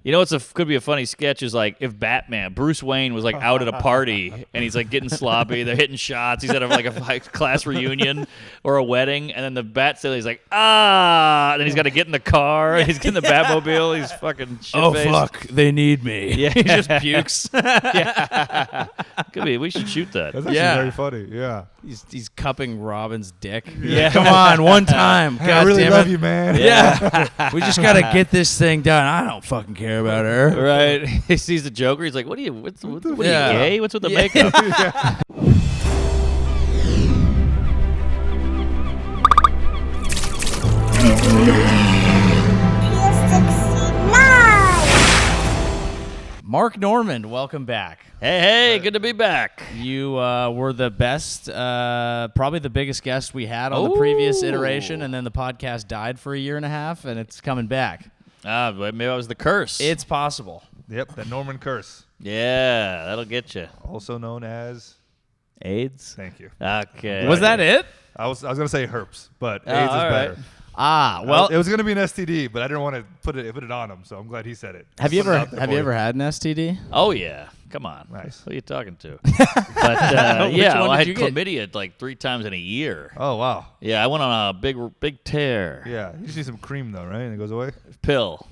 You know, could be a funny sketch is like if Bruce Wayne was like out at a party and he's like getting sloppy, they're hitting shots, he's at like a high class reunion or a wedding, and then the Bat Sailor, he's like, and then he's got to get in the car, he's getting the Batmobile, he's fucking shit-faced. Oh, fuck, they need me. Yeah. He just pukes. Yeah. Could be. We should shoot that. That's actually very funny. Yeah. He's cupping Robin's dick. Yeah. Come on, one time. Hey, God I really damn love it. you, man. Yeah. We just got to get this thing done. I don't fucking care about her. Right. He sees the Joker, he's like, what are you Yeah. gay? What's with the makeup? Mark Normand, welcome back. Hey, good to be back. You were the best, probably the biggest guest we had on the previous iteration, and then the podcast died for a year and a half, and it's coming back. Maybe that was the curse. It's possible. Yep, the Norman curse, Yeah, that'll get you. also known as AIDS? Thank you. Okay. Was that it? I was gonna say herpes, but Oh, AIDS is all better. right. Well, It was gonna be an STD, but I didn't want to put it on him, so I'm glad he said it. have you Put it out there for ever had an STD? Oh, yeah. Come on. Nice. Who are you talking to? But, Which yeah, one I did had you get? chlamydia like 3 times in a year. Oh wow. Yeah, I went on a big tear. Yeah, you just need some cream though, right? And it goes away. Pill.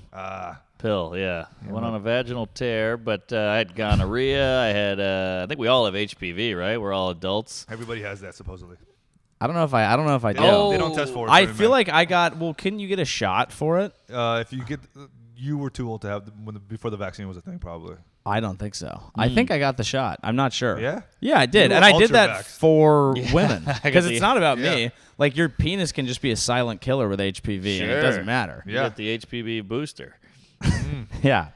Pill, Yeah. I went on a vaginal tear, but I had gonorrhea. I had, I think we all have HPV, right? We're all adults. Everybody has that supposedly. I don't know if I They did. don't test for it. I for feel men. like I got. Well, couldn't you get a shot for it? If you were too old to have before the vaccine was a thing, probably. I don't think so. I think I got the shot. I'm not sure. Yeah? Yeah, I did, You and were I did that ultra-vaxxed. for women I got because the- it's not about Yeah. me. Like your penis can just be a silent killer with HPV, and it Sure. doesn't matter. You Yeah. got the HPV booster. Yeah,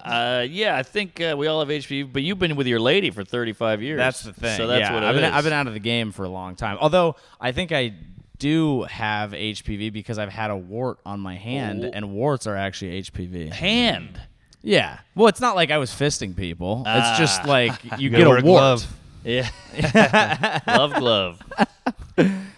Yeah, I think we all have HPV, but you've been with your lady for 35 years. that's the thing. So that's yeah, what I've it been, is. I've been out of the game for a long time. Although I think I do have HPV because I've had a wart on my hand, Oh. and warts are actually HPV. Hand. Yeah. Well, it's not like I was fisting people. It's just like you gotta get wear a a wart. glove. Yeah. Glove.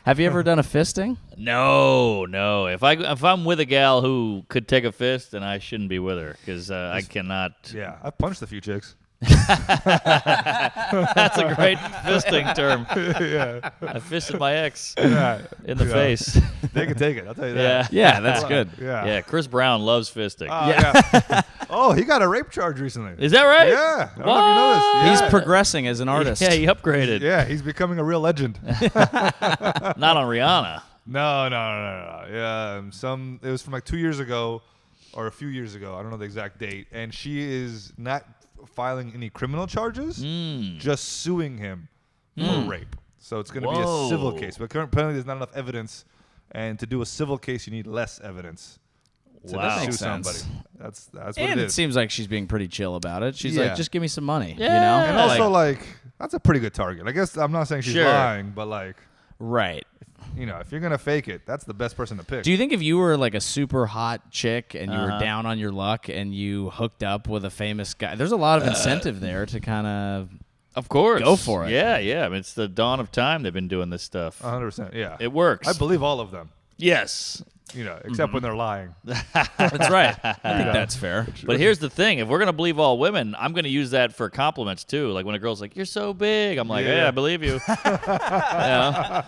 Have you ever done a fisting? No. If I'm with a gal who could take a fist, then I shouldn't be with her because I cannot. Yeah, I've punched a few chicks. That's a great fisting term. Yeah. I fisted my ex Yeah. in the Yeah. face. They can take it. I'll tell you Yeah. that. Yeah, that's good. Yeah. Yeah, Chris Brown loves fisting. Yeah. Oh, he got a rape charge recently. Is that right? Yeah. I don't know if you know this. He's Yeah. progressing as an artist. Yeah, he upgraded. Yeah, he's becoming a real legend. Not on Rihanna. No. Yeah, it was from like 2 years ago or a few years ago. I don't know the exact date. And she is not filing any criminal charges, just suing him for rape. So it's going to be a civil Whoa. case. But apparently there's not enough evidence. And to do a civil case, you need less evidence to Wow. sue Makes somebody. sense. That's what And it it is. seems like she's being pretty chill about it. She's Yeah. like, just give me some money. Yeah. You know? And also, like, that's a pretty good target. I guess I'm not saying she's Sure. lying, but, like, right. you know, if you're going to fake it, that's the best person to pick. Do you think if you were like a super hot chick and you were Uh-huh. down on your luck and you hooked up with a famous guy, there's a lot of incentive there to kind Of course. Go for it. Yeah. I mean, it's the dawn of time they've been doing this stuff. 100%, yeah. It works. I believe all of them, Yes. you know, except when they're lying. That's right. I think that's fair. But here's the thing. If we're going to believe all women, I'm going to use that for compliments, too. Like when a girl's like, you're so big. I'm like, Yeah. hey, I believe you. You know?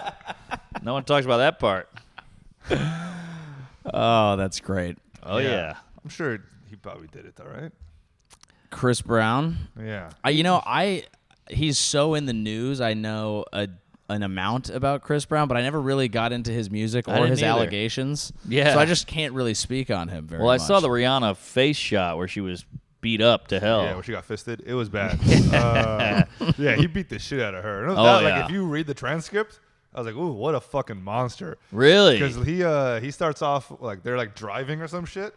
No one talks about that part. Oh, that's great. Oh, yeah. I'm sure he probably did it, all right? Chris Brown. Yeah. He's so in the news. I know an amount about Chris Brown, but I never really got into his music I or didn't his either. allegations. Yeah. So I just can't really speak on him very Well, I much. saw the Rihanna face shot where she was beat up to hell. Yeah, when she got fisted, it was bad. Yeah, he beat the shit out of her. Oh, Like, yeah. if you read the transcript, I was like, ooh, what a fucking monster. Really? Because he starts off, like, they're, like, driving or some shit,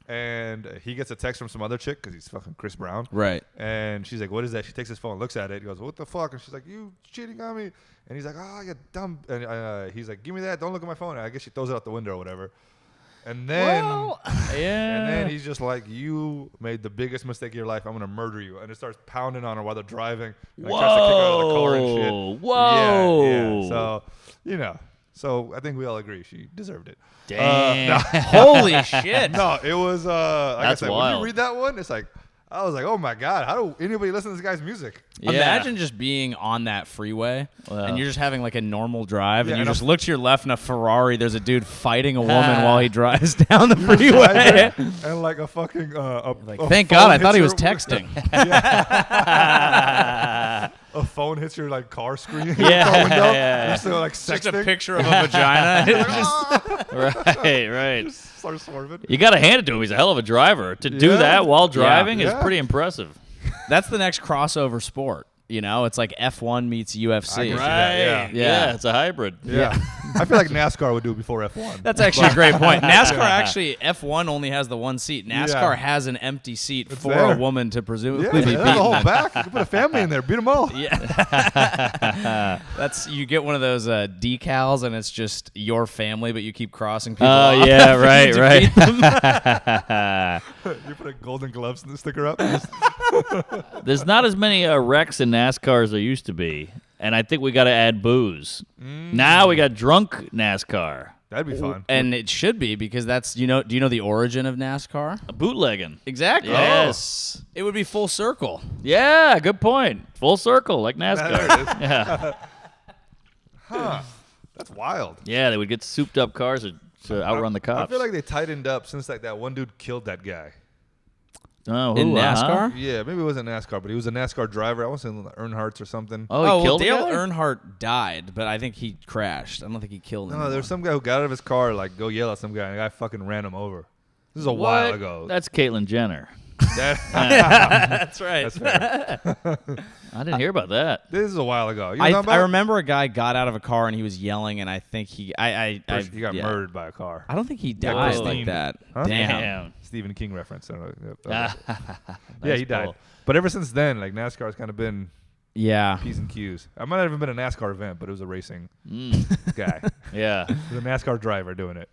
and he gets a text from some other chick because he's fucking Chris Brown. Right. And she's like, what is that? She takes his phone, looks at it. He goes, what the fuck? And she's like, you cheating on me. And he's like, oh, you dumb. And he's like, give me that. Don't look at my phone. And I guess she throws it out the window or whatever. And then, yeah. and then he's just like, you made the biggest mistake of your life. I'm going to murder you. And it starts pounding on her while they're driving. And, like, tries to kick her out of the car and shit. Whoa. Yeah. So, you know, So I think we all agree she deserved it. Damn. Holy shit. No, it was. Like That's I said, when wild. you read that one, it's like I was like, oh my god, how do anybody listen to this guy's music? Yeah. Imagine just being on that freeway and you're just having like a normal drive Yeah, and you and just a- look to your left in a Ferrari. There's a dude fighting a woman while he drives down the freeway. And like a fucking a Thank phone God, I hits thought he your- was texting. A phone hits your like car screen, Yeah, your car window. yeah. You're still like Just a sexting. picture of a vagina. It's just- right. Start swerving. You got to hand it to him. He's a hell of a driver. To do Yeah. that while driving is Yeah. pretty impressive. That's the next crossover sport. You know, it's like F1 meets UFC. I can see Right. that, yeah. Yeah, it's a hybrid. Yeah. I feel like NASCAR would do it before F1. That's actually a great point. NASCAR actually, F1 only has the one seat. NASCAR Yeah. has an empty seat It's for there. a woman to presumably yeah, be there's beaten. a whole back. You can put a family in there, beat them all. Yeah. That's you get one of those decals and it's just your family, but you keep crossing people Oh, off. yeah, right, To right. beat them. You put a golden gloves sticker up. There's not as many wrecks in NASCAR as there used to be, and I think we got to add booze. Now we got drunk NASCAR. That'd be fun. And it should be because that's do you know the origin of NASCAR? Bootlegging. Exactly. Yes. It would be full circle. Yeah, good point. Full circle, like There NASCAR. it is. Yeah. Huh. That's wild. Yeah, they would get souped up cars to outrun the I cops. feel like they tightened up since like that one dude killed that guy. Oh, In who, NASCAR? Yeah, maybe it wasn't NASCAR, but he was a NASCAR driver. I want to say Earnhardt or something. Oh, he well, killed Dale a guy? Earnhardt died, but I think he crashed. I don't think he killed him. No, there was some guy who got out of his car, like go yell at some guy, and the guy fucking ran him over. This is a What? while ago. That's Caitlyn Jenner. That's right. That's fair. I didn't hear about that. This is a while ago. You know what I'm I talking about? remember a guy got out of a car and he was yelling, and I think he He got yeah. murdered by a car. I don't think he Yeah, died like Christine. that. Huh? Damn. Stephen King reference. I don't know. Nice Yeah, he died. pull. But ever since then, like NASCAR's kind of been Yeah. P's and Q's. I might not have even been a NASCAR event, but it was a racing Mm, guy. yeah. It was a NASCAR driver doing it.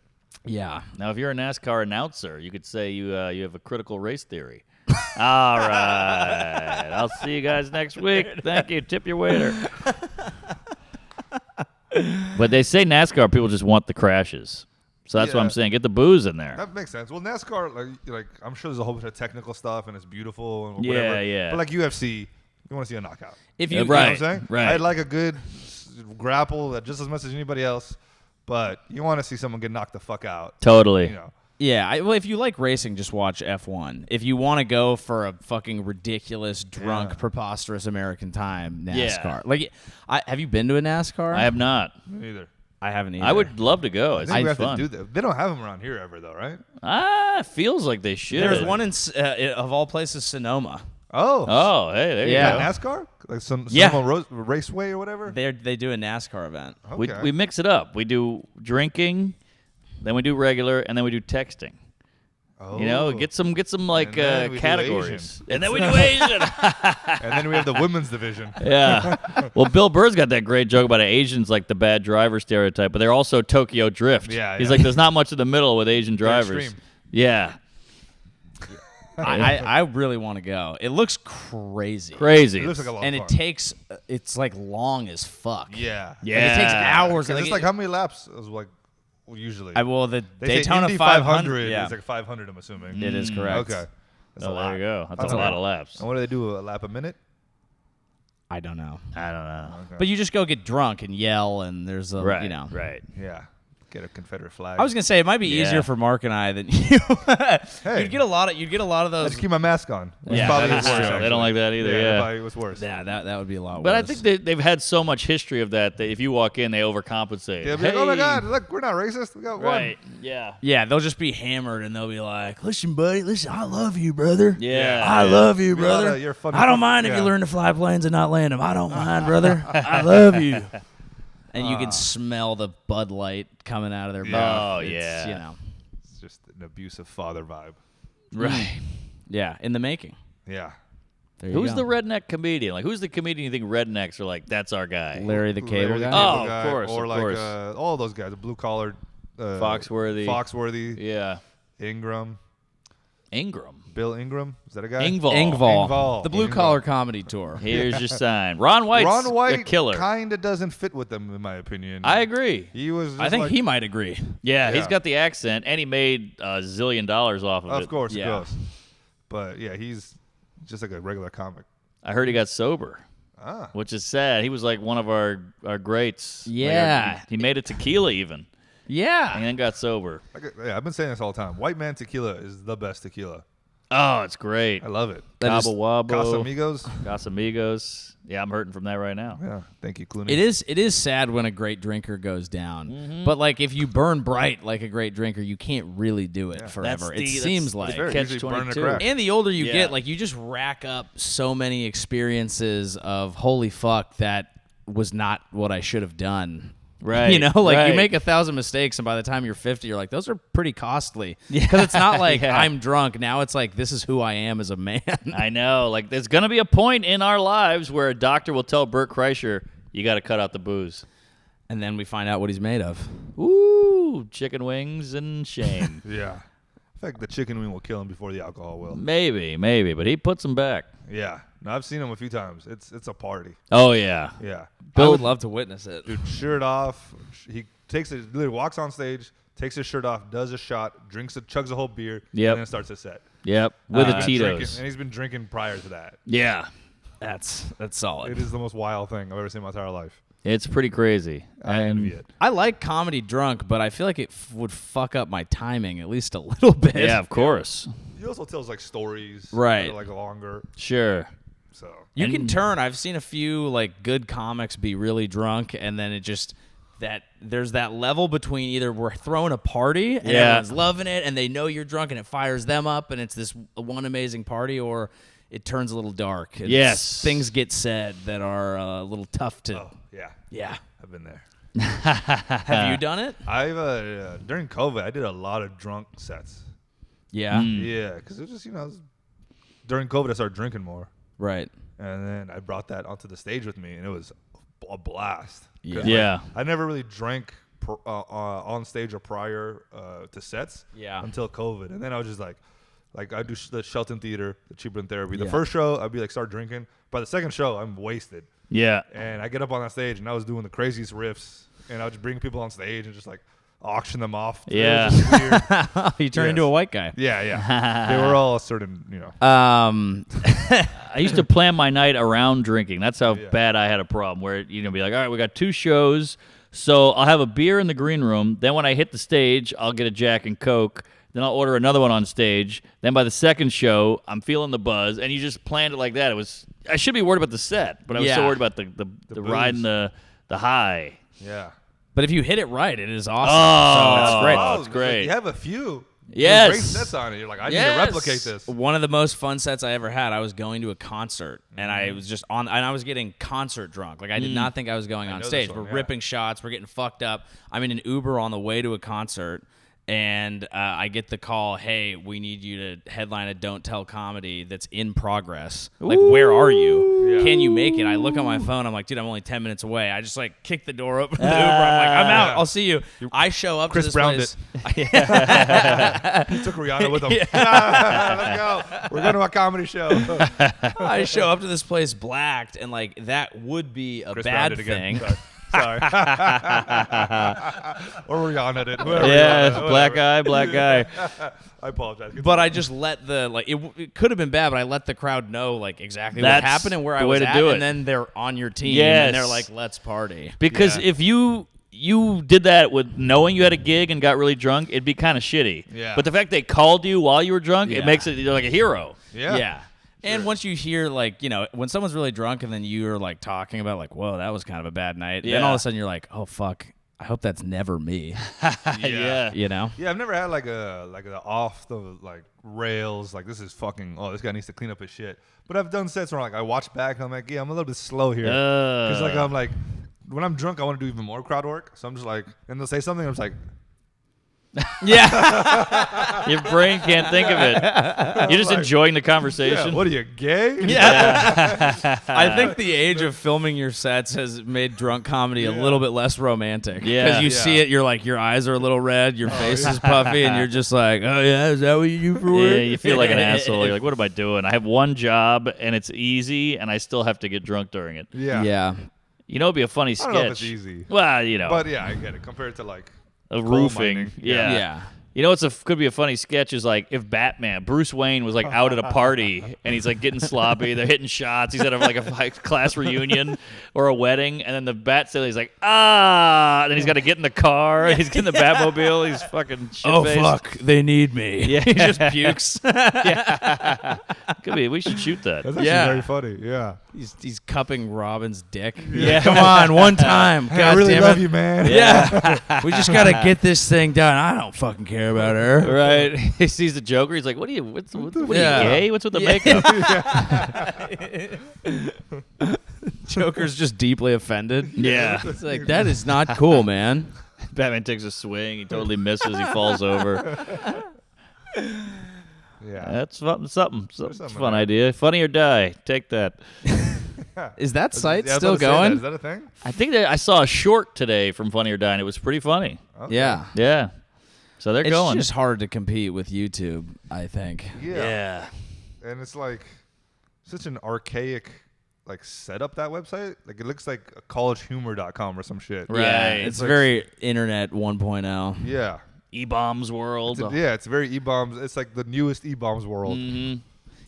Yeah. Now, if you're a NASCAR announcer, you could say you have a critical race theory. All right. I'll see you guys next week. Thank you. Tip your waiter. But they say NASCAR people just want the crashes. So that's what Yeah. I'm saying. Get the booze in there. That makes sense. Well, NASCAR, like I'm sure there's a whole bunch of technical stuff and it's beautiful and Yeah, whatever. yeah. But like UFC, you want to see a knockout. If Yeah, you You know what I'm Right, saying? right. I'd like a good grapple that just as much as anybody else, but you want to see someone get knocked the fuck out. Totally. You know. Yeah, well, if you like racing, just watch F1. If you want to go for a fucking ridiculous, drunk, Yeah. preposterous American time, Yeah. NASCAR. Like, have you been to a NASCAR? I have not. Me neither. I haven't either. I would love to go. I It's think we have fun. to do that. They don't have them around here ever, though, right? Feels like they should. There's one in of all places, Sonoma. Oh. Oh, hey, there Yeah. you go. NASCAR? Like some Yeah. raceway or whatever? They do a NASCAR event. Okay. We mix it up. We do drinking, then we do regular, and then we do texting. You know, Oh. get some like And then we do categories, Asian. and then we do Asian. And then we have the women's division. Yeah. Well, Bill Burr's got that great joke about Asians like the bad driver stereotype, but they're also Tokyo Drift. Yeah, He's yeah. like, there's not much in the middle with Asian drivers. extreme. Yeah. I really want to go. It looks crazy. Crazy. It looks like a lot And of it fun. takes, it's like long as fuck. Yeah. Like, it takes Yeah. hours. 'Cause Like, it's like how many laps is like usually? the They say Daytona Indy 500. Yeah, is like 500, I'm assuming. it is correct. Okay. That's Oh, a lot. there you go. That's That's a a lot lot. of laps. And what do they do? A lap a minute? I don't know. I don't know. Okay. But you just go get drunk and yell, and there's a, Right. you know. Right. Yeah. Get a Confederate flag. I was gonna say it might be Yeah. easier for Mark and I than you. Hey. You'd get a lot of I those. just keep my mask on. It's Yeah, probably that's worse, true. They actually. don't like that either, yeah. Probably was worse. Yeah, that would be a lot But I worse. think they've had so much history of that if you walk in, they overcompensate. Yeah, be like, oh my Hey. God, look, we're not racist. We got Right. Yeah. Yeah, they'll just be hammered and they'll be like, "Listen, buddy, listen, I love you, brother. Yeah. I love you, Be a lot brother. of- you're funny I don't fuck- mind if yeah. you learn to fly planes and not land them. I don't mind, brother. I love you." And you can smell the Bud Light coming out of their Yeah. mouth. Oh, It's, yeah. you know. It's just an abusive father vibe. Right. Yeah, in the making. Yeah. There you Who's go. the redneck comedian? Like, who's the comedian you think rednecks are like, that's our guy? Larry the Cable Larry the Guy? Cable Oh, of Guy, course, Or of like course. all those guys, the blue collar. Foxworthy. Foxworthy. Yeah. Ingram. Ingram. Bill Ingram. Is that a guy? Engvall. The Blue Engvall. Collar Comedy Tour. Here's your sign. Ron White's a killer. Kind of doesn't fit with them, in my opinion. I agree. He was. Just I think like, he might agree. Yeah, he's Yeah. got the accent, and he made $1 zillion off of it. Of course, Yeah. of course. But yeah, he's just like a regular comic. I heard he got sober, which is sad. He was like one of our greats. Yeah. He made it tequila even, and Yeah. then got sober. Yeah, I've been saying this all the time. White man tequila is the best tequila. Oh, it's great. I love it. Cabo Wabo. Casamigos. Casamigos. Yeah, I'm hurting from that right now. Yeah, thank you, Clooney. It is sad when a great drinker goes down. But like if you burn bright like a great drinker, you can't really do it forever. That's It seems like. very Catch easy burning a 22. crack. And the older you Yeah. get, like you just rack up so many experiences of holy fuck, that was not what I should have done. Right. You know, like you right. make 1,000 mistakes, and by the time you're 50, you're like, those are pretty costly. Because it's not like Yeah. I'm drunk. Now it's like, this is who I am as a man. I know. Like, there's going to be a point in our lives where a doctor will tell Bert Kreischer, you got to cut out the booze. And then we find out what he's made of. Ooh, chicken wings and shame. Yeah. In fact, the chicken wing will kill him before the alcohol will. maybe, but he puts them back. Yeah. No, I've seen him a few times. It's a party. Oh, yeah. Yeah. I would love to witness it. Dude, shirt off. He literally walks on stage, takes his shirt off, does a shot, chugs a whole beer, Yep. and then starts his set. Yep, with And the he's been drinking- Tito's. And he's been drinking prior to that. Yeah, That's solid. It is the most wild thing I've ever seen in my entire life. it's pretty crazy. I envy it. I like comedy drunk, but I feel like it would fuck up my timing at least a little bit. Yeah, of course. He also tells like stories. Right. That are, like longer. Sure. So. You can And- turn. I've seen a few like good comics be really drunk, and then it just that there's that level between either we're throwing a party and Yeah. everyone's loving it, and they know you're drunk, and it fires them up, and it's this one amazing party, or it turns a little dark. And Yes. things get said that are a little tough to. Oh, yeah. Yeah. I've been there. Have you done it? I've during COVID, I did a lot of drunk sets. Yeah. Yeah, because it was just during COVID, I started drinking more, Right. and then I brought that onto the stage with me, and it was a blast. 'Cause, Yeah. I never really drank on stage or prior to sets. Yeah. Until COVID, and then I was just like I do the Shelton Theater, the Cheaper Therapy. The Yeah. first show, I'd be like start drinking. By the second show, I'm wasted, Yeah. and I get up on that stage, and I was doing the craziest riffs, and I would just bring people on stage and just like auction them off. It was Yeah. just weird. You turn Yes. into a white guy. Yeah, yeah. They were all a certain, I used to plan my night around drinking. That's how Yeah. bad I had a problem. Where be like, all right, we got 2 shows, so I'll have a beer in the green room. Then when I hit the stage, I'll get a Jack and Coke. Then I'll order another one on stage. Then by the second show, I'm feeling the buzz, and you just planned it like that. I should be worried about the set, but I was so Yeah. worried about the riding the high. yeah. But if you hit it right, it is awesome. Oh, so it's great. Oh, it's great. You have a few Yes. great sets on it. You're like, I need Yes. to replicate this. One of the most fun sets I ever had. I was going to a concert, and I was just and I was getting concert drunk. Like I did not think I was going on know stage. this We're one, yeah. ripping shots. We're getting fucked up. I'm in an Uber on the way to a concert, and I get the call, hey, we need you to headline a Don't Tell comedy that's in progress. Like, where are you? Yeah. Can you make it? I look on my phone. I'm like, dude, I'm only 10 minutes away. I just like kick the door open to the Uber. I'm like, I'm out. I'll see you. I show up Chris to this Browned place. He took Rihanna with him. Let's go. We're going to a comedy show. I show up to this place blacked, and like that would be a Chris bad Browned it again. thing. Sorry. Or Rihanna did. Whoever Yes, Rihanna, black whatever. guy. I apologize. But I just let it could have been bad, but I let the crowd know like exactly what That's happened and where the I way was to at, do it. and then they're on your team, Yes. and they're like, "Let's party." Because Yeah. if you did that with knowing you had a gig and got really drunk, it'd be kind of shitty. Yeah. But the fact they called you while you were drunk, Yeah. it makes it you're like a hero. Yeah. And once you hear like when someone's really drunk and then you're like talking about like, "Whoa, that was kind of a bad night," then Yeah. all of a sudden you're like, "Oh fuck, I hope that's never me." Yeah. You know? Yeah, I've never had like a off the like rails, like this is fucking, oh, this guy needs to clean up his shit. But I've done sets where like I watch back and I'm like, yeah, I'm a little bit slow here. Because like I'm like, when I'm drunk, I want to do even more crowd work. So I'm just like, and they'll say something, I'm just like, Yeah. Your brain can't think of it. You're just enjoying the Yeah, conversation. what are you, gay? I think the age of filming your sets has made drunk comedy a little bit less romantic. Yeah. Because you Yeah. see it, you're like, your eyes are a little red, your face is puffy, and you're just like, oh, yeah, is that what you do for work? Yeah, you feel like an asshole. You're like, what am I doing? I have one job, and it's easy, and I still have to get drunk during it. Yeah. Yeah. You know, it'd be a funny I sketch. don't know if it's easy. Well, you know, But yeah, I get it. Compared to like a coal roofing. mining. Yeah. Yeah. You know, could be a funny sketch is like if Bruce Wayne was like out at a party and he's like getting sloppy, they're hitting shots. He's at like a class reunion or a wedding, and then the Bat Sailor's like, and then he's got to get in the car. And he's getting the Batmobile. He's fucking shit-faced. Oh, fuck. They need me. Yeah. He just pukes. Could be. We should shoot that. That's actually Yeah. very funny. Yeah. He's cupping Robin's dick. Yeah. Come on, one time. Hey, God I really damn love it. you, man. Yeah. We just got to get this thing done. I don't fucking care about her. Right. He sees the Joker. He's like, what are you? What are Yeah. you gay? What's with the makeup? Joker's just deeply offended. Yeah. It's like, that is not cool, man. Batman takes a swing. He totally misses. He falls over. Yeah. That's something. Something something fun there. idea. Funny or die. Take that. Is that site Yeah, I was still about to say that. going? Is that a thing? I think that I saw a short today from Funny or Die, and it was pretty funny. Okay. Yeah. Yeah. So they're It's going. just hard to compete with YouTube, I think. Yeah. And it's like such an archaic like setup, that website. Like it looks like a collegehumor.com or some shit. Right. Yeah, It's it's like- very internet 1.0. Yeah. E-bombs world. Yeah, it's very E-bombs. It's like the newest E-bombs world. Mm-hmm.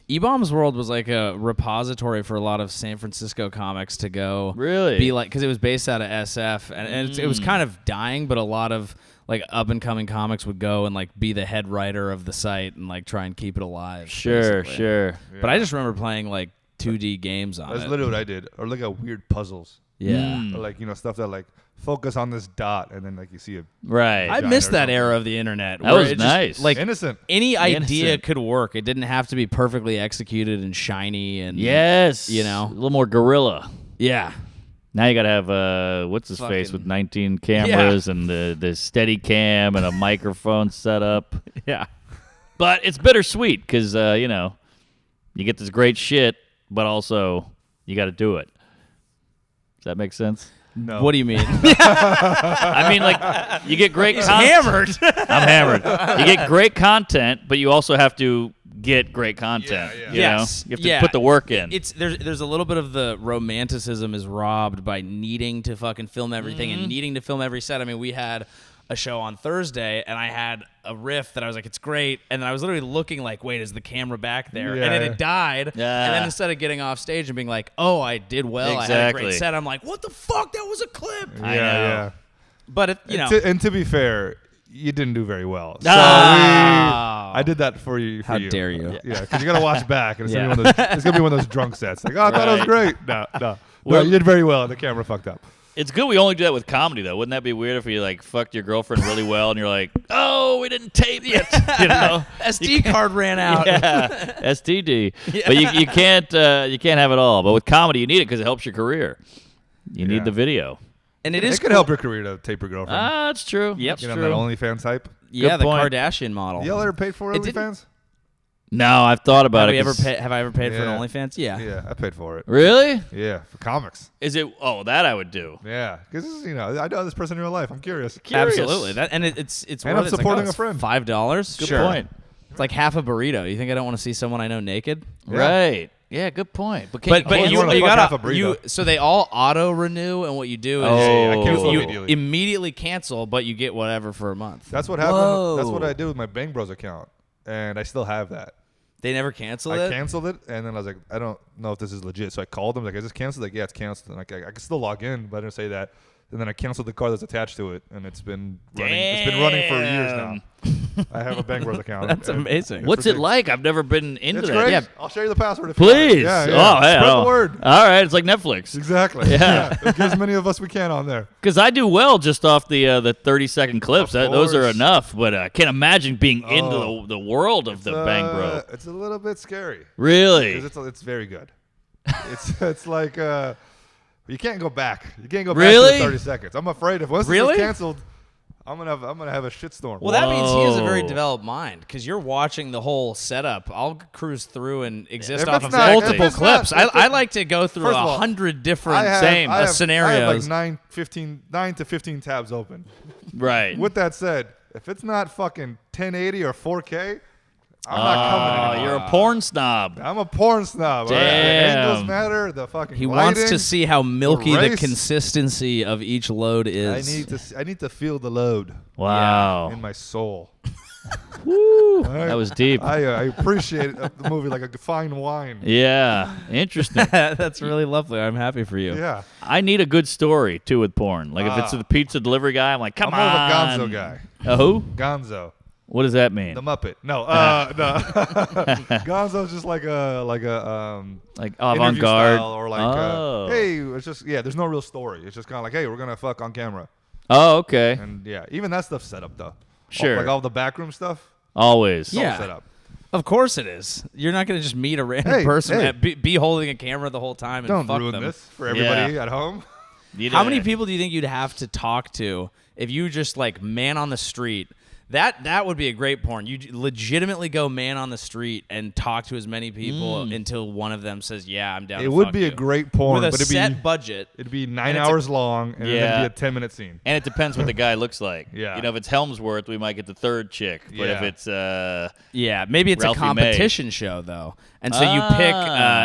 E-Bombs World was like a repository for a lot of San Francisco comics to go Really? be like, because it was based out of SF, and it was kind of dying, but a lot of like up and coming comics would go and like be the head writer of the site and like try and keep it alive. Sure, basically. sure. But I just remember playing like 2D games on That's it. literally what I did. Or look at weird puzzles. Yeah. Mm. Or like, stuff that like focus on this dot and then like you see a Right. I Vagina missed or that something. era of the internet. That where was it just, nice. Like innocent. any idea Innocent. could work. It didn't have to be perfectly executed and shiny and Yes. You know? A little more gorilla. Yeah. Now you got to have what's his face Fucking- with 19 cameras and the steady cam and a microphone set up. Yeah. But it's bittersweet because you get this great shit, but also you got to do it. Does that make sense? No. What do you mean? I mean, like you get great content. hammered. I'm hammered. You get great content, but you also have to get great content. Yeah, yeah. You Yes. know? You have to Yeah. put the work in. It's there's a little bit of the romanticism is robbed by needing to fucking film everything and needing to film every set. I mean, we had a show on Thursday and I had a riff that I was like, it's great, and then I was literally looking like, wait, is the camera back there? Yeah. And then it died. Yeah. And then instead of getting off stage and being like, oh, I did well, I had a Exactly. great set, I'm like, what the fuck? That was a clip. I Yeah, know. yeah. But it, And to be fair, you didn't do very well. So I did that for you. How dare you. Yeah, because you got to watch back, and it's Yeah. gonna be one of those drunk sets. Like, oh, I thought it was great. No, Well- you did very well. The camera fucked up. It's good we only do that with comedy, though. Wouldn't that be weird if you like fucked your girlfriend really well and you're like, oh, we didn't tape yet? You know? SD card ran out. Yeah, STD. But you can't have it all. But with comedy, you need it because it helps your career. You Yeah. need the video. And it It is could help your career to tape your girlfriend. That's true. Yep. That's Get on true. that OnlyFans hype. Yeah, the point. Kardashian model. Y'all ever paid for It didn't- OnlyFans? No, I've thought about have it. I ever paid for Yeah. an OnlyFans? Yeah. Yeah, I paid for it. Really? Yeah, for comics. Is it? Oh, that I would do. Yeah, because I know this person in real life. I'm curious. Curious. Absolutely. That and it's And worth I'm it. supporting it's a friend. $5. Good Sure. point. It's like half a burrito. You think I don't want to see someone I know naked? Yeah. Right. Yeah, good point. But can But can't you, wanna you fuck half a gotta you burrito. so they all auto renew, and what you do is Oh. I cancel you immediately. immediately cancel, but you get whatever for a month. That's what happened. Whoa. That's what I did with my Bang Bros account, and I still have that. They never cancel I it. canceled it, and then I was like, I don't know if this is legit. So I called them, like, is this canceled? Like, yeah, it's canceled. And like, I can still log in, but I didn't say that. And then I canceled the card that's attached to it, and it's been running. It's been running for years now. I have a Bang Bros account. That's and amazing. it's What's it ridiculous. like? I've never been into It's that. great. Yeah, I'll share you the password if you want. please. Yeah, yeah. Oh, hey, Spread oh. the word. All right, it's like Netflix. Exactly. Yeah. Get as many of us we can on there. Because I do well just off the 30-second clips. Of Those are course. enough. But I can't imagine being into Oh. the world of the Bang Bro. It's a little bit scary. Really? Because it's very good. It's like you can't go back. You can't go back Really? to the 30 seconds. I'm afraid if once Really? it's canceled, I'm gonna have a shitstorm. Well, that means he has a very Whoa. developed mind because you're watching the whole setup. I'll cruise through and exist If off it's of not- if multiple it's clips. not- if I it- like to go through First of all, 100 different I have scenarios. like 9 to 15 tabs open. Right. With that said, if it's not fucking 1080 or 4K, I'm not coming Oh, anymore. you're a porn snob. I'm a porn snob. all right? The Damn. angles matter. The fucking He lighting, wants to see how milky the race. consistency of each load is. I need to feel the load Wow. in my soul. Woo. All right? That was deep. I appreciate the movie like a fine wine. Yeah. Interesting. That's really lovely. I'm happy for you. Yeah. I need a good story too with porn. Like if it's Ah. the pizza delivery guy, I'm like, come I'm more on. of a Gonzo guy. A who? Gonzo. What does that mean? The Muppet. No, no. Gonzo's just like a Like interview avant-garde. style or like Oh. hey, it's just there's no real story. It's just kind of like hey, we're gonna fuck on camera, Oh, okay. and even that stuff's set up though. Sure. Like all the backroom stuff. Always. It's all Yeah. set up. Of course it is. You're not going to just meet a random Hey, person hey. and be holding a camera the whole time and Don't fuck ruin them. this for everybody at home. How many people do you think you'd have to talk to if you just like man on the street? That would be a great porn. You legitimately go man on the street and talk to as many people until one of them says, "Yeah, I'm down." It to would fuck be you." a great porn, with a but set budget. it'd be 9 it's a- hours long, and Yeah. it'd be a 10-minute scene. And it depends what the guy looks like. Yeah. You know, if it's Helmsworth, we might get the third chick. But if Yeah. it's Yeah, maybe it's Ralphie a competition show though, and so you pick.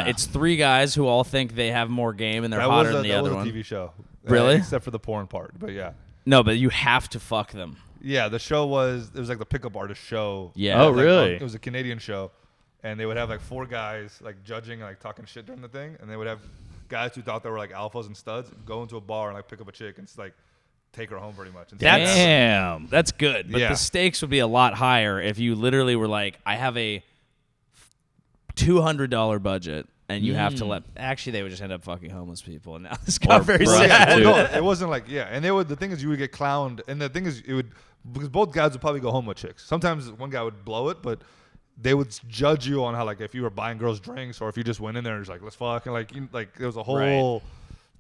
It's three guys who all think they have more game and they're That hotter was than the that other was one. a TV show. Really? Except for the porn part, but yeah. No, but you have to fuck them. Yeah, the show was like the pickup artist show. Yeah. Oh, Like, really? it was a Canadian show, and they would have like 4 guys like judging and like talking shit during the thing, and they would have guys who thought they were like alphas and studs go into a bar and like pick up a chick and like take her home pretty much. And That's- damn. That's good, but Yeah. the stakes would be a lot higher if you literally were like, I have a $200 budget, and you have to let. Actually, they would just end up fucking homeless people, and now this got Or very broke. sad. Well, Dude. no, it wasn't like and they would. The thing is, you would get clowned, and the thing is, it would because both guys would probably go home with chicks. Sometimes one guy would blow it, but they would judge you on how like if you were buying girls drinks or if you just went in there and was like let's fuck and like there was a whole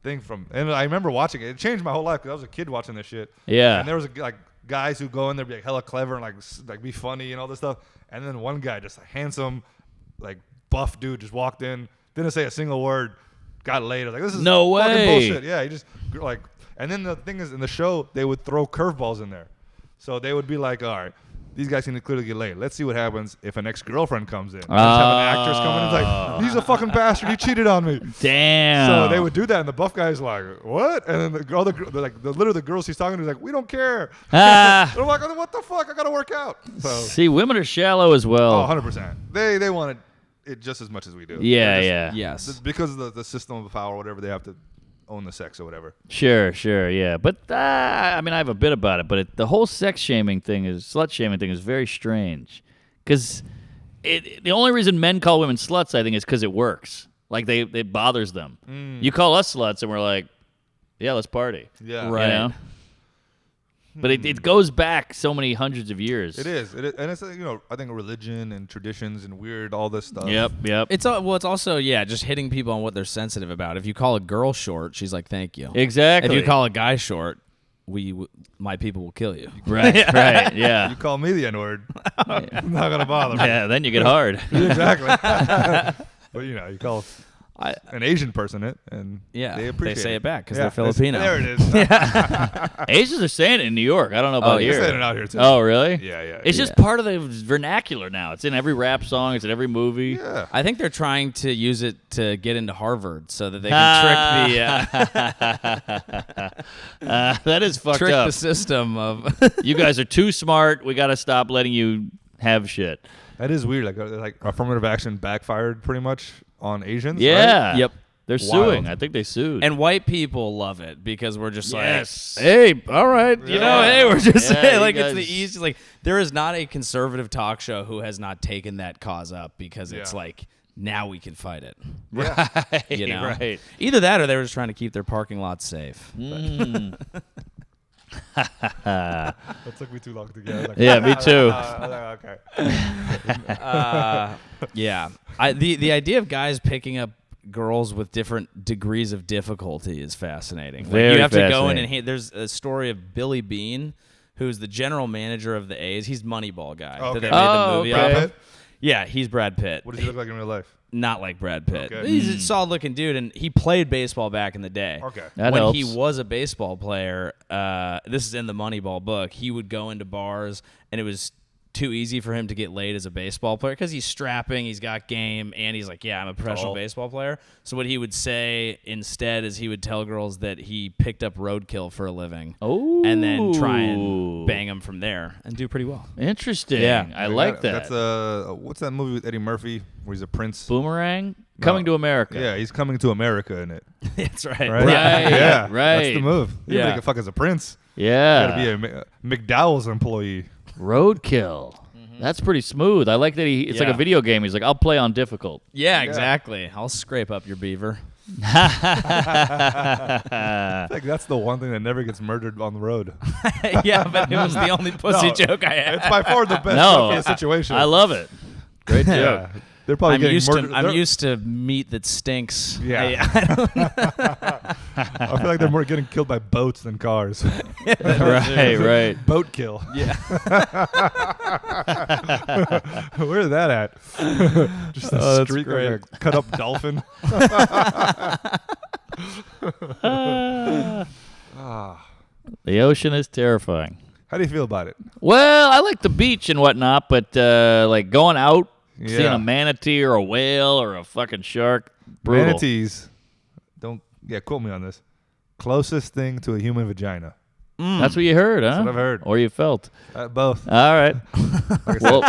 thing from. And I remember watching it. It changed my whole life because I was a kid watching this shit. Yeah. And there was like guys who go in there be like hella clever and like be funny and all this stuff. And then one guy, just a handsome, like buff dude, just walked in, didn't say a single word, got laid. I was like, this is No fucking way. bullshit. Yeah, he just like. And then the thing is, in the show, they would throw curveballs in there, so they would be like, all right. These guys seem to clearly get laid. Let's see what happens if an ex-girlfriend comes in. Just have an actress come in and it's like, he's a fucking bastard. He cheated on me. Damn. So they would do that, and the buff guy's like, "What?" And then literally the girls he's talking to is like, "We don't care." Ah. They're like, "What the fuck? I gotta work out." So, See, women are shallow as well. 100%. They wanted it just as much as we do. Yeah, They're yeah. Yes. because of the system of power, or whatever, they have to own the sex or whatever. Sure, yeah. But I mean, I have a bit about it. But the whole sex shaming thing slut shaming thing is very strange. Because the only reason men call women sluts, I think, is because it works. Like it bothers them. You call us sluts, and we're like, yeah, let's party. Yeah, Right. You know? But it goes back so many hundreds of years. It is, and it's I think religion and traditions and weird all this stuff. Yep. It's also just hitting people on what they're sensitive about. If you call a girl short, she's like, "Thank you." Exactly. If you call a guy short, my people will kill you. right, yeah. You call me the N-word, I'm not gonna bother. me. Yeah, then you get hard. Exactly. But you call an Asian person it, and Yeah, they appreciate say it back because Yeah, they're Filipino. There it is. Asians are saying it in New York. I don't know about You're here. saying it out here too. Oh, really? Yeah. It's just part of the vernacular now. It's in every rap song. It's in every movie. Yeah. I think they're trying to use it to get into Harvard so that they can That is fucked trick up. the system of. You guys are too smart. We got to stop letting you have shit. That is weird. Like affirmative action backfired pretty much on Asians. Yeah. Right? Yep. They're Wild. suing. I think they sued. And white people love it because we're just Yes. like, hey, all right, you know, Yeah. hey, we're just Yeah, saying, you like it's the guys- easy. Like there is not a conservative talk show who has not taken that cause up because it's Yeah. like now we can fight it. right. You know, Right. Either that or they were just trying to keep their parking lot safe. That took me too long to get. Like, Yeah, me too. Okay. Yeah, the idea of guys picking up girls with different degrees of difficulty is fascinating. Like, Very you have to go in fascinating. and there's a story of Billy Bean, who's the general manager of the A's. He's Moneyball guy that they Okay. made the movie okay. off Brad of. Pitt? Yeah, he's Brad Pitt. What does he look like in real life? Not like Brad Pitt. Okay. He's a solid-looking dude, and he played baseball back in the day. Okay. That when helps. he was a baseball player, this is in the Moneyball book, he would go into bars, and it was too easy for him to get laid as a baseball player because he's strapping, he's got game, and he's like, yeah, I'm a professional baseball player. So what he would say instead is he would tell girls that he picked up roadkill for a living. Oh. And then try and bang them from there and do pretty well. Interesting. Yeah. I like that. That's what's that movie with Eddie Murphy where he's a prince? Boomerang? Coming to America. Yeah, he's coming to America in it. That's right. Right? Right, Yeah. right. That's the move. You Yeah. make a fuck as a prince. Yeah. You gotta be a McDowell's employee. Roadkill. That's pretty smooth. I like that it's like a Yeah. video game. He's like, I'll play on difficult. Yeah, exactly. I'll scrape up your beaver. I think that's the one thing that never gets murdered on the road. Yeah, but it was the only pussy No, joke I had. It's by far the best No, for the situation. I love it. Great joke. Yeah. They're probably getting murdered. I'm used to meat that stinks. Yeah. I feel like they're more getting killed by boats than cars. Right. Boat kill. Yeah. Where's that at? Just a that's streak great. of a cut up dolphin. The ocean is terrifying. How do you feel about it? Well, I like the beach and whatnot, but like going out, seeing Yeah. a manatee or a whale or a fucking shark, brutal. Manatees. Quote me on this. Closest thing to a human vagina. That's what you heard, huh? what I've heard. Or you felt. Both. All right. Like I said, Well,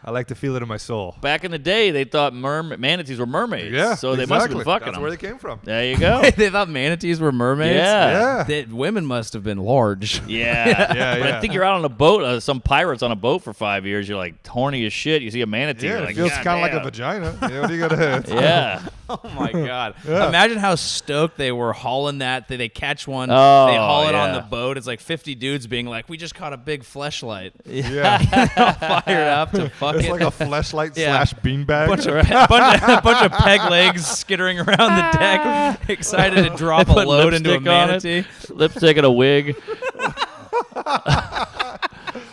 I like to feel it in my soul. back in the day, they thought manatees were mermaids. Yeah. So they must have been exactly. fucking That's them. where they came from. There you go. They thought manatees were mermaids? Yeah. Yeah. Women must have been large. Yeah. Yeah, But yeah. I think you're out on a boat, some pirates on a boat for 5 years. You're like horny as shit. You see a manatee. Yeah, you're it like, feels "God kind of like a damn." vagina. Yeah, what do you gotta? Yeah. Oh, my God. Yeah. Imagine how stoked they were hauling that. They catch one. Oh, they haul it on yeah. the boat. It's like 50 dudes being like, we just caught a big fleshlight. Yeah. Fired up to fuck It's it. like a fleshlight Yeah. / beanbag. bunch of peg legs skittering around the deck, excited to drop a Put load into a lipstick on it. manatee. Lipstick and a wig.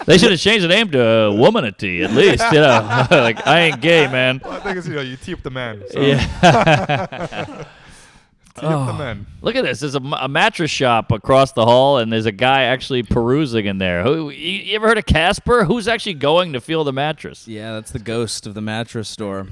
They should have changed the name to Womanatee at least. You know, like I ain't gay, man. Well, I think it's you tee up the man. So Yeah. tee up the man. Look at this. There's a mattress shop across the hall, and there's a guy actually perusing in there. You ever heard of Casper? Who's actually going to feel the mattress? Yeah, that's the ghost of the mattress store.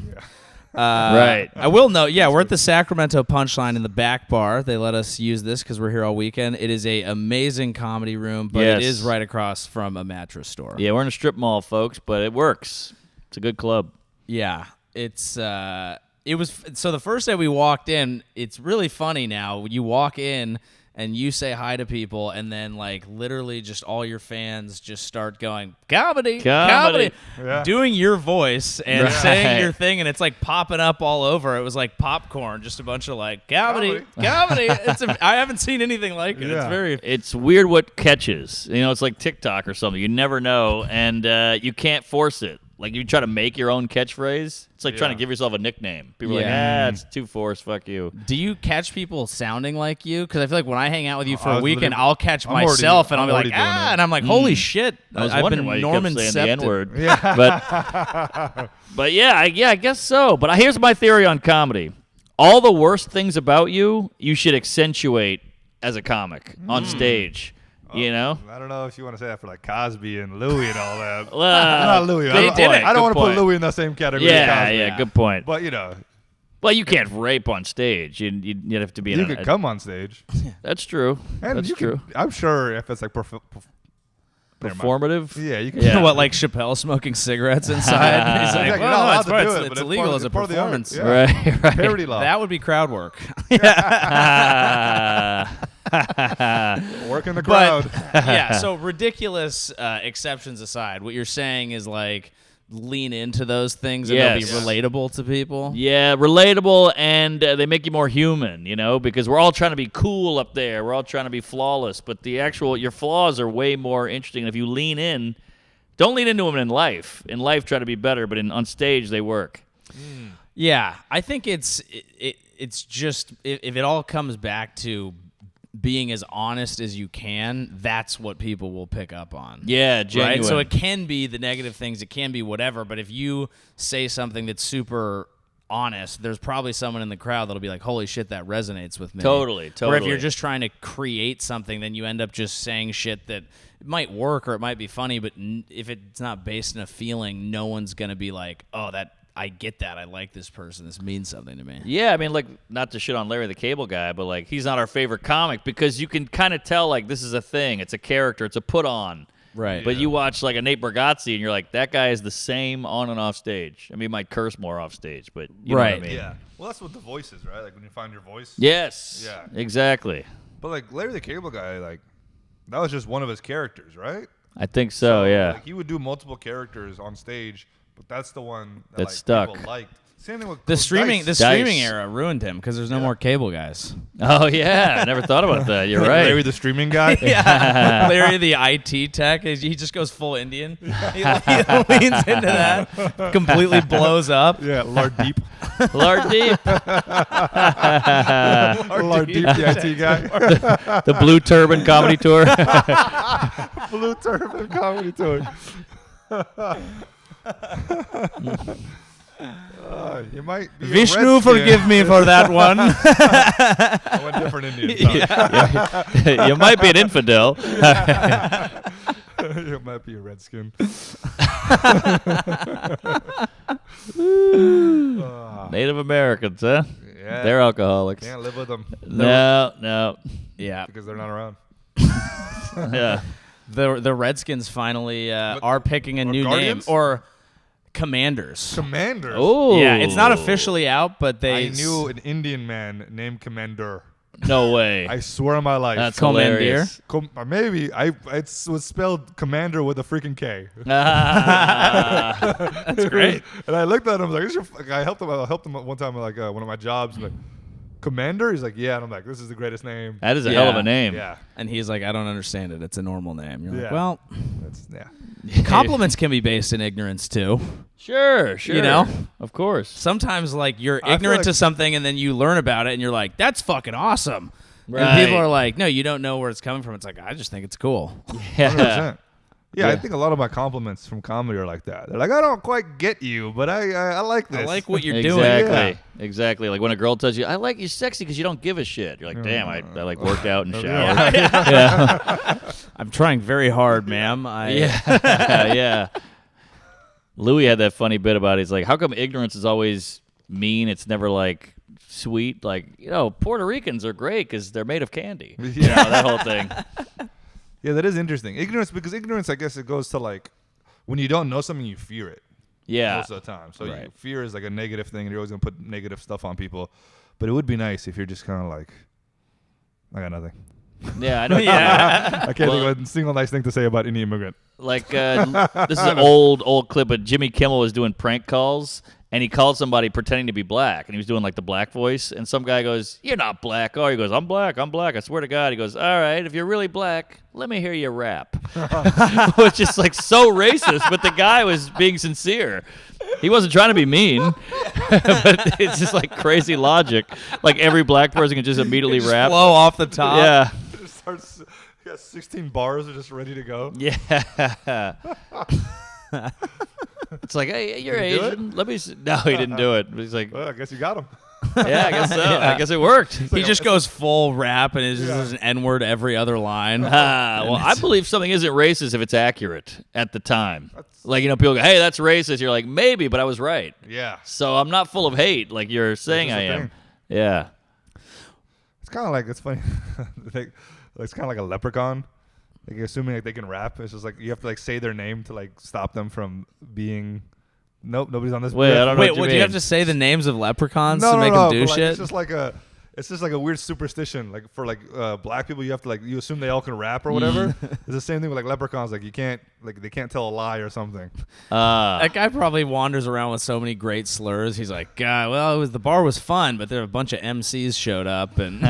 Right. I will note, we're at the Sacramento Punchline in the back bar. They let us use this because we're here all weekend. It is a amazing comedy room, but it Yes. is right across from a mattress store. Yeah, we're in a strip mall, folks, but it works. It's a good club. Yeah, it's it was so the first day we walked in. It's really funny now. You walk in and you say hi to people, and then like literally just all your fans just start going comedy, Yeah. doing your voice and Right. saying your thing, and it's like popping up all over. It was like popcorn, just a bunch of like comedy. I haven't seen anything like it. It's Yeah. very It's weird what catches. You know, it's like TikTok or something. You never know, and you can't force it. Like you try to make your own catchphrase. It's like trying to give yourself a nickname. People are Yeah. like, it's too forced. Fuck you. Do you catch people sounding like you? Because I feel like when I hang out with you for I a was weekend, literally- I'll catch I'm already- myself and I'll I'm be like, already doing it. and I'm like, holy shit! I was I've wondering been why you Norman kept saying the Septon. N-word. Yeah. But yeah, I guess so. But here's my theory on comedy. All the worst things about you should accentuate as a comic on stage. You know? I don't know if you want to say that for like Cosby and Louis and all that. Well, Not Louis. they did it. I don't Good want to put point. Louis in the same category as Yeah, Cosby. yeah, good point. But you know, Well, you can't rape on stage. You'd have to be in you a, could come on stage. That's true. And That's you true. Could, I'm sure if it's like never mind. Performative. Yeah, you can. Yeah. What, like Chappelle smoking cigarettes inside? He's like, Exactly. You're well, not no, allowed it's, to part, do it's, it, it's but it's illegal part as a of the art. performance. Yeah. Right. Parody law. That would be crowd work. Work in the crowd. Yeah, so ridiculous exceptions aside, what you're saying is like lean into those things and Yes. they'll be relatable to people. Yeah, relatable, and they make you more human, you know, because we're all trying to be cool up there. We're all trying to be flawless, but your flaws are way more interesting. And if you lean in, don't lean into them in life. In life, try to be better, but on stage, they work. Yeah, I think it's just if it all comes back to being as honest as you can, that's what people will pick up on. Yeah, genuine. Right? So it can be the negative things, it can be whatever, but if you say something that's super honest, there's probably someone in the crowd that'll be like, holy shit, that resonates with me. Totally. Or if you're just trying to create something, then you end up just saying shit that it might work or it might be funny, but if it's not based in a feeling, no one's going to be like, oh, I get that. I like this person. This means something to me. Yeah, I mean, like, not to shit on Larry the Cable Guy, but, like, he's not our favorite comic because you can kind of tell, like, this is a thing. It's a character. It's a put-on. Right. But you watch, like, a Nate Bargatze, and you're like, that guy is the same on and off stage. I mean, he might curse more off stage, but you know what I mean. Yeah. Well, that's what the voice is, right? Like, when you find your voice. Yes. Yeah. Exactly. But, like, Larry the Cable Guy, like, that was just one of his characters, right? I think so, yeah. Like, he would do multiple characters on stage, but that's the one that That's like, stuck. people liked. Same thing with The Dice. streaming era ruined him because there's no more cable guys. Oh, yeah. I never thought about that. You're right. Larry the streaming guy. Yeah, Larry the IT tech, he just goes full Indian. He leans into that, completely blows up. Yeah, Lard Deep. Lard Deep. Lard Deep, the IT guy. The Blue Turban Comedy Tour. Blue Turban Comedy Tour. You might be Vishnu, forgive me for that one. I went different Indian. You might be an infidel. You might be a redskin. Native Americans, huh? Yeah. They're alcoholics. Can't live with them No. Yeah, because they're not around. Yeah. the Redskins finally are picking a new Guardians? name, or Commanders. Commanders. Oh. Yeah, it's not officially out, but they I knew an Indian man named Commander. No way. I swear on my life. That's Commandeer. hilarious. Maybe it was spelled Commander with a freaking K. That's great. And I looked at him, I was like, I helped him one time at like one of my jobs. I'm like, Commander? He's like, yeah. And I'm like, this is the greatest name. That is a hell of Yeah. a name. Yeah. And he's like, I don't understand it. It's a normal name. You're like, Yeah. well, Yeah. compliments can be based in ignorance too. Sure. You know? Of course. Sometimes like you're I feel ignorant like- to something and then you learn about it and you're like, that's fucking awesome. Right. And people are like, no, you don't know where it's coming from. It's like, I just think it's cool. Yeah. 100%. Yeah, Yeah. I think a lot of my compliments from comedy are like that. They're like, I don't quite get you, but I like this. I like what you're doing. Exactly. Exactly. Like when a girl tells you, I like you sexy because you don't give a shit. You're like, damn, I like worked out and showered. Yeah. I'm trying very hard, ma'am. Yeah. Louis had that funny bit about it. He's like, how come ignorance is always mean? It's never like sweet. Like, Puerto Ricans are great because they're made of candy. Yeah. That whole thing. Yeah, that is interesting. Because ignorance, I guess it goes to like when you don't know something, you fear it. Yeah. Most of the time. So Right. fear is like a negative thing, and you're always gonna put negative stuff on people. But it would be nice if you're just kind of like, I got nothing. Yeah, I know. Yeah. I can't think of a single nice thing to say about any immigrant. Like this is an old clip, but Jimmy Kimmel was doing prank calls, and he called somebody pretending to be black, and he was doing like the black voice, and some guy goes, "You're not black." Oh, he goes, I'm black. I swear to God. He goes, all right, if you're really black, let me hear you rap. Which is like so racist, but the guy was being sincere. He wasn't trying to be mean, but it's just like crazy logic. Like every black person can just immediately Just rap. flow off the top. Yeah. Just starts. He got 16 bars, are just ready to go. Yeah. It's like, hey, you're Did he do Asian. Let me. No, he didn't do it. But he's like, Well, I guess you got him. yeah, I guess so. I guess it worked. He just goes full rap and it's just an N-word every other line. Well, I believe something isn't racist if it's accurate at the time. Like, people go, hey, that's racist. You're like, maybe, but I was right. Yeah. So I'm not full of hate like you're saying just I the am. thing. Yeah. It's kind of like, it's funny. It's kind of like a leprechaun. Like, you're assuming like they can rap. It's just like you have to like say their name to like stop them from being. Nope, nobody's on this. Wait, riff. I don't know Wait, what you would you mean. have to say the names of leprechauns No, to no, make no. them do but, like, shit? It's just like a weird superstition. Like for like black people, you have to like you assume they all can rap or whatever. It's the same thing with like leprechauns. Like you can't like they can't tell a lie or something. That guy probably wanders around with so many great slurs. He's like, God, well, the bar was fun, but there were a bunch of MCs showed up and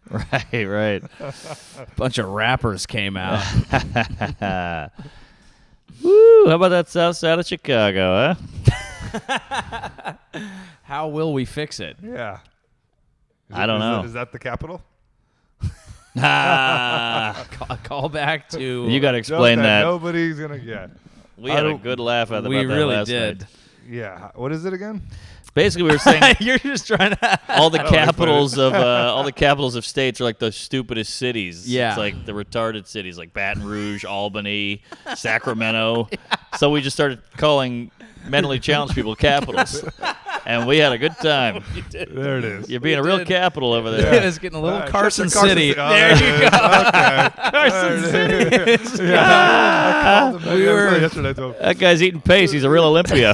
Right. a bunch of rappers came out. Woo! How about that south side of Chicago, huh? How will we fix it? Yeah. I don't know. Is that the capital? A call back to You got to explain that. Nobody's gonna get. We had a good laugh at we about that really last did. night. Yeah. What is it again? Basically, we were saying You're just trying to. all the capitals of states are like the stupidest cities. Yeah. It's like the retarded cities, like Baton Rouge, Albany, Sacramento. So we just started calling mentally challenged people capitals, and we had a good time. There it is. You're being a real capital over It there. is getting a little Carson Carson City. City. Oh, There you go. Okay. Carson City. I called him. We I were- said yesterday to him. That guy's eating pace. He's a real Olympia.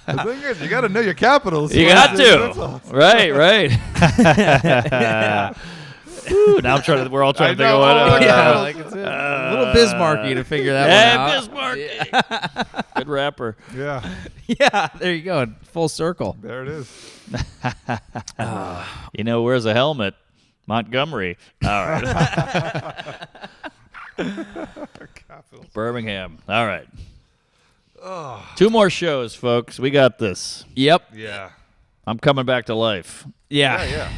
The thing is, you got to know your capitals. You got to. Right. Ooh, now we're all trying to think of what. A little Bismarcky to figure that one out. Bismarck. Good rapper. Yeah. Yeah, there you go. Full circle. There it is. You know, where's a helmet? Montgomery. All right. Capitals. Birmingham. All right. 2 more shows, folks. We got this. Yep. Yeah. I'm coming back to life. Yeah.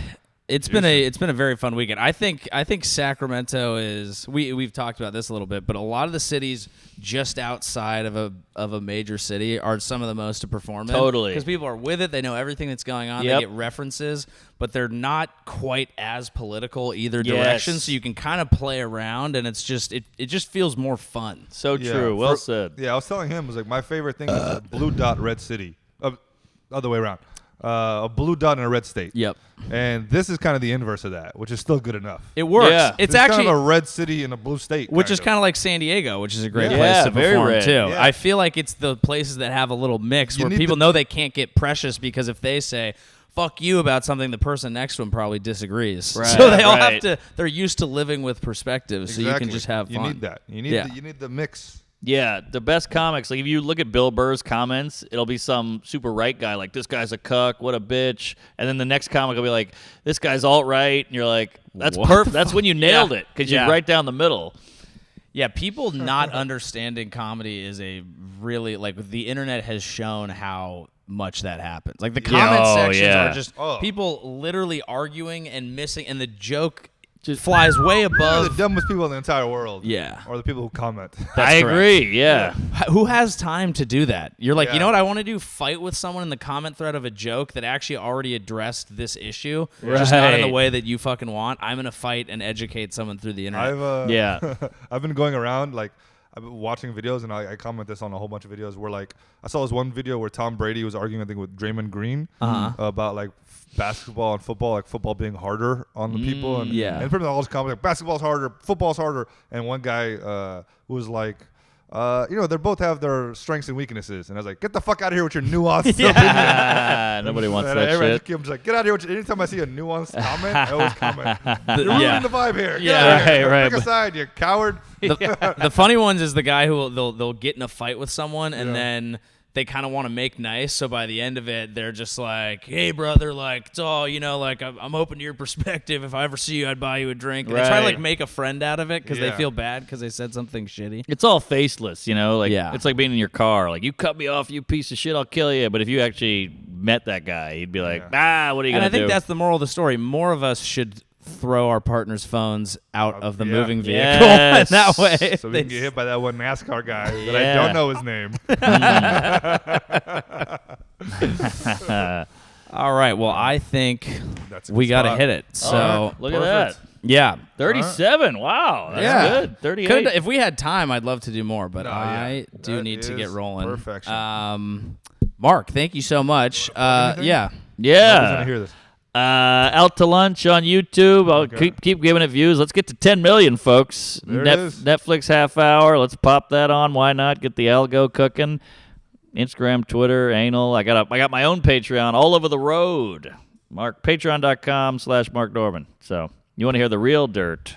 It's been a very fun weekend. I think Sacramento is we've talked about this a little bit, but a lot of the cities just outside of a major city are some of the most to perform in. Totally. Because people are with it, they know everything that's going on, Yep. they get references, but they're not quite as political either Yes. direction, so you can kind of play around and it just feels more fun. So Yeah. true. Well said. Yeah, I was telling him, it was like my favorite thing is a blue dot red city. Other way around. A blue dot in a red state. Yep. And this is kind of the inverse of that, which is still good enough. It works. Yeah. It's It's actually kind of a red city in a blue state. which is kind of like San Diego, which is a great Yeah. place Yeah, to very perform red. too. Yeah. I feel like it's the places that have a little mix You where need people to- know they can't get precious because if they say "fuck you" about something, the person next to them probably disagrees. Right, So they all right. have to. They're used to living with perspective, so you can just have fun. You need that. You need Yeah. you need the mix. Yeah, the best comics, like if you look at Bill Burr's comments, it'll be some super right guy like, this guy's a cuck, what a bitch. And then the next comic will be like, this guy's alt-right. And you're like, that's What perfect. the That's when you nailed it because Yeah. you're right down the middle. Yeah, people not understanding comedy is a really the internet has shown how much that happens. Like the comment Oh, sections yeah. are just Oh. people literally arguing and missing, and the joke just flies way They're above. the dumbest people in the entire world. Yeah. Or the people who comment. I correct. agree, yeah. Who has time to do that? You're like, Yeah. you know what I want to do? Fight with someone in the comment thread of a joke that actually already addressed this issue, just not in the Right. way that you fucking want. I'm gonna fight and educate someone through the internet. Yeah. I've been going around I've been watching videos and I comment this on a whole bunch of videos where I saw this one video where Tom Brady was arguing I think with Draymond Green about basketball and football, football being harder on the people and yeah. and pretty much all his comments basketball's harder, football's harder, and one guy was like. They both have their strengths and weaknesses, and I was like, "Get the fuck out of here with your nuanced opinion." Nobody wants And that everyone shit. just keeps like, "Get out of here!" Anytime I see a nuanced comment, I always comment. You're ruining yeah. the vibe here. Get Yeah. out of here. Right, Pick a side, you coward. The funny ones is the guy who they'll get in a fight with someone and then they kind of want to make nice. So by the end of it, they're just like, "Hey, brother, it's all I'm open to your perspective. If I ever see you, I'd buy you a drink." And they try to Right. make a friend out of it because they Yeah. feel bad because they said something shitty. It's all faceless, Yeah. It's like being in your car. Like, you cut me off, you piece of shit, I'll kill you. But if you actually met that guy, he'd be like, what are you And going I to do? think that's the moral of the story. More of us should throw our partners' phones out of the Yeah. moving vehicle. Yes. And that way, So we they can get hit by that one NASCAR guy that I Yeah. don't know his name. All right. Well, I think That's a we good got to spot. hit it. So Look at that. yeah. 37. Wow. That's Yeah. good. 38. Couldn't- if we had time, I'd love to do more, but No, I yeah. do That need to get is rolling. perfection. Mark, thank you so much. anything? Yeah. Who's yeah. gonna hear this? Out to lunch on YouTube. I'll keep giving it views. Let's get to 10 million, folks. There it is. Netflix half hour. Let's pop that on. Why not? Get the algo cooking. Instagram, Twitter, anal. I got my own Patreon all over the road. Patreon.com/Mark Norman. So you want to hear the real dirt.